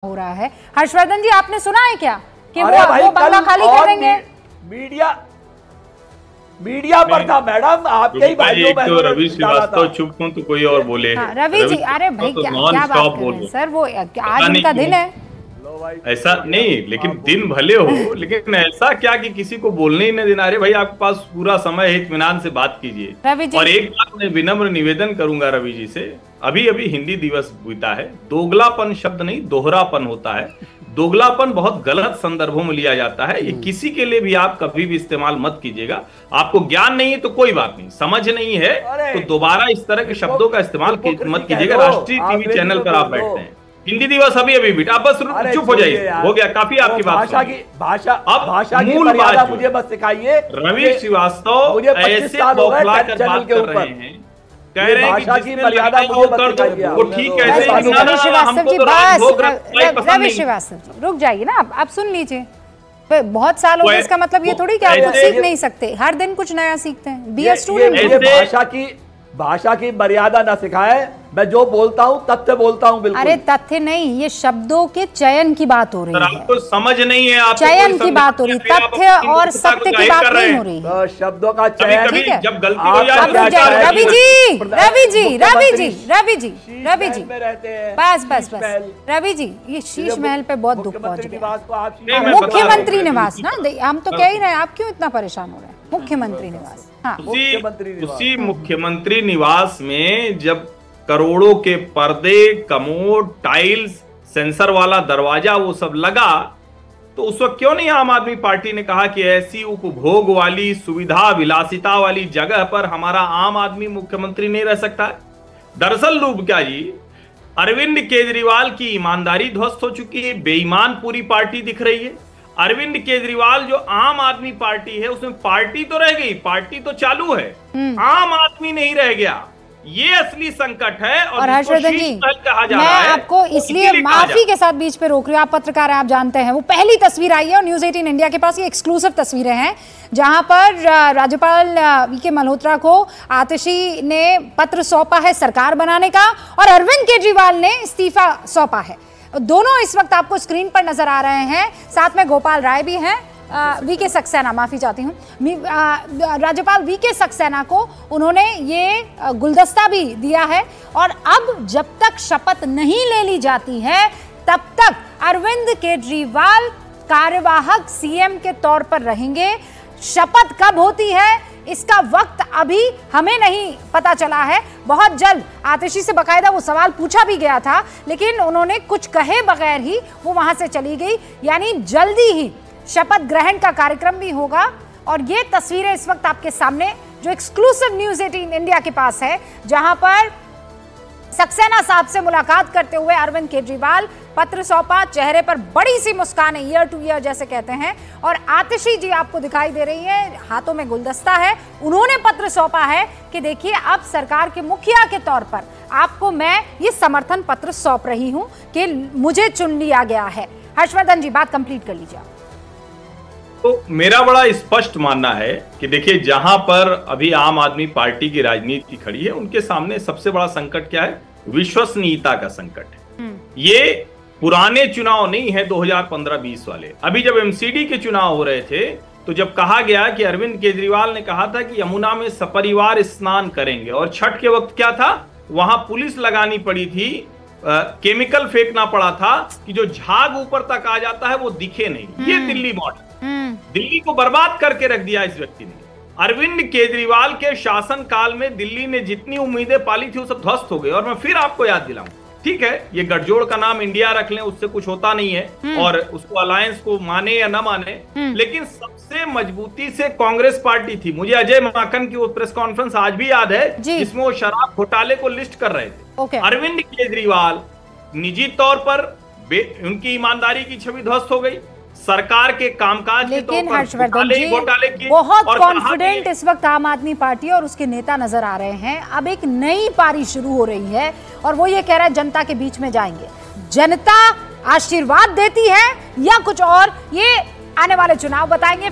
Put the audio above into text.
हो रहा है। हर्षवर्धन जी, आपने सुना है क्या कि वो बंगला खाली कर देंगे? मीडिया पर था मैडम, आपके ही भाइयों बहनों तो रवि श्रीवास्तव चुप हों तो कोई और बोले। हाँ, रवि जी, अरे भाई क्या बात कर रहे हैं सर, वो आज उनका दिन है। ऐसा नहीं, लेकिन दिन भले हो, लेकिन ऐसा क्या कि किसी को बोलने ही नहीं देना। अरे भाई, आपके पास पूरा समय है, इत्मीनान से बात कीजिए। और एक बात मैं विनम्र निवेदन करूंगा रवि जी से, अभी अभी हिंदी दिवस बीता है। दोगलापन शब्द नहीं, दोहरापन होता है। दोगलापन बहुत गलत संदर्भों में लिया जाता है, ये किसी के लिए भी आप कभी भी इस्तेमाल मत कीजिएगा। आपको ज्ञान नहीं है तो कोई बात नहीं, समझ नहीं है तो दोबारा इस तरह के शब्दों का इस्तेमाल मत कीजिएगा। राष्ट्रीय टीवी चैनल पर आप बैठते हैं, हिंदी दिवस अभी अभी बीटा, आप बस चुप हो जाइए, हो गया, काफी आपकी बात। भाषा की मूल बात मुझे बस सिखाइए। रवि श्रीवास्तव ऐसे बौखला कर बात कर रहे हैं, कह रहे हैं भाषा की मर्यादा वो ठीक है। रवि श्रीवास्तव जी रुक जाइए ना, आप सुन लीजिए। बहुत साल हो गए, इसका मतलब ये थोड़ी कि आप कुछ सीख नहीं सकते, हर दिन कुछ नया सीखते हैं। Be a student. भाषा की मर्यादा ना सिखाए, मैं जो बोलता हूँ तथ्य बोलता हूँ। बिल्कुल अरे तथ्य नहीं, ये शब्दों के चयन की बात हो रही है। आपको समझ नहीं है, आप चयन की बात हो रही, तथ्य और सत्य की बात नहीं हो रही। तो शब्दों का चयन, ठीक है, जब गलती हो रवि जी बस रवि जी, ये शीश महल पे बहुत दुख पहुंच गया। मुख्यमंत्री निवास ना, हम तो कह ही रहे हैं, आप क्यों इतना परेशान हो रहे हैं? मुख्यमंत्री निवास, हाँ, उसी मुख्यमंत्री निवास में जब करोड़ों के पर्दे, कमोड, टाइल्स, सेंसर वाला दरवाजा वो सब लगा, तो उस वक्त क्यों नहीं आम आदमी पार्टी ने कहा कि ऐसी उपभोग वाली, सुविधा विलासिता वाली जगह पर हमारा आम आदमी मुख्यमंत्री नहीं रह सकता है? दरअसल लूब क्या जी, अरविंद केजरीवाल की ईमानदारी ध्वस्त हो चुकी है, बेईमान पूरी पार्टी दिख रही है। अरविंद केजरीवाल जो आम आदमी पार्टी है, उसमें पार्टी तो रह गई, पार्टी तो चालू है, आम आदमी नहीं रह गया। ये असली संकट है। और हर्षवर्धन जी, मैं आपको इसलिए माफी के साथ बीच पे रोक रही हूँ, आप पत्रकार हैं, आप जानते हैं। वो पहली तस्वीर आई है और न्यूज़ 18 इंडिया के पास ये एक्सक्लूसिव तस्वीरें हैं, जहां पर राज्यपाल वीके मल्होत्रा को आतिशी ने पत्र सौंपा है सरकार बनाने का, और अरविंद केजरीवाल ने इस्तीफा सौंपा है। दोनों इस वक्त आपको स्क्रीन पर नजर आ रहे हैं, साथ में गोपाल राय भी हैं, वीके सक्सेना, माफी चाहती हूँ, राज्यपाल वीके सक्सेना को उन्होंने ये गुलदस्ता भी दिया है। और अब जब तक शपथ नहीं ले ली जाती है, तब तक अरविंद केजरीवाल कार्यवाहक सीएम के तौर पर रहेंगे। शपथ कब होती है इसका वक्त अभी हमें नहीं पता चला है। बहुत जल्द आतिशी से बकायदा वो सवाल पूछा भी गया था, लेकिन उन्होंने कुछ कहे बगैर ही वो वहां से चली गई। यानी जल्दी ही शपथ ग्रहण का कार्यक्रम भी होगा। और ये तस्वीरें इस वक्त आपके सामने जो एक्सक्लूसिव न्यूज़ 18 इंडिया के पास है, जहां पर सक्सेना साहब से मुलाकात करते हुए अरविंद केजरीवाल, पत्र सौंपा, चेहरे पर बड़ी सी मुस्कान है, ईयर टू ईयर जैसे कहते हैं। और आतिशी जी आपको दिखाई दे रही है, हाथों में गुलदस्ता है, उन्होंने पत्र सौंपा है कि देखिए अब सरकार के मुखिया के तौर पर आपको मैं ये समर्थन पत्र सौंप रही हूं कि मुझे चुन लिया गया है। हर्षवर्धन जी, बात कंप्लीट कर लीजिए। तो मेरा बड़ा स्पष्ट मानना है कि देखिए, जहां पर अभी आम आदमी पार्टी की राजनीति खड़ी है, उनके सामने सबसे बड़ा संकट क्या है? विश्वसनीयता का संकट है। ये पुराने चुनाव नहीं है 2015-20 वाले। अभी जब एमसीडी के चुनाव हो रहे थे, तो जब कहा गया कि अरविंद केजरीवाल ने कहा था कि यमुना में सपरिवार स्नान करेंगे, और छठ के वक्त क्या था, वहां पुलिस लगानी पड़ी थी, केमिकल फेंकना पड़ा था कि जो झाग ऊपर तक आ जाता है वो दिखे नहीं। ये दिल्ली मॉडल, दिल्ली को बर्बाद करके रख दिया इस व्यक्ति ने। अरविंद केजरीवाल के शासन काल में दिल्ली ने जितनी उम्मीदें पाली थी वो सब ध्वस्त हो गई। और मैं फिर आपको याद दिलाऊं, ठीक है, ये गठजोड़ का नाम इंडिया रख लें, उससे कुछ होता नहीं है, और उसको अलायंस को माने या ना माने, लेकिन सबसे मजबूती से कांग्रेस पार्टी थी। मुझे अजय माकन की वो प्रेस कॉन्फ्रेंस आज भी याद है, जिसमें वो शराब घोटाले को लिस्ट कर रहे थे। अरविंद केजरीवाल निजी तौर पर उनकी ईमानदारी की छवि ध्वस्त हो गई, सरकार के कामकाज के तौर पर हर्षवर्धन जी बहुत कॉन्फिडेंट इस वक्त आम आदमी पार्टी और उसके नेता नजर आ रहे हैं। अब एक नई पारी शुरू हो रही है, और वो ये कह रहा है जनता के बीच में जाएंगे। जनता आशीर्वाद देती है या कुछ और, ये आने वाले चुनाव बताएंगे।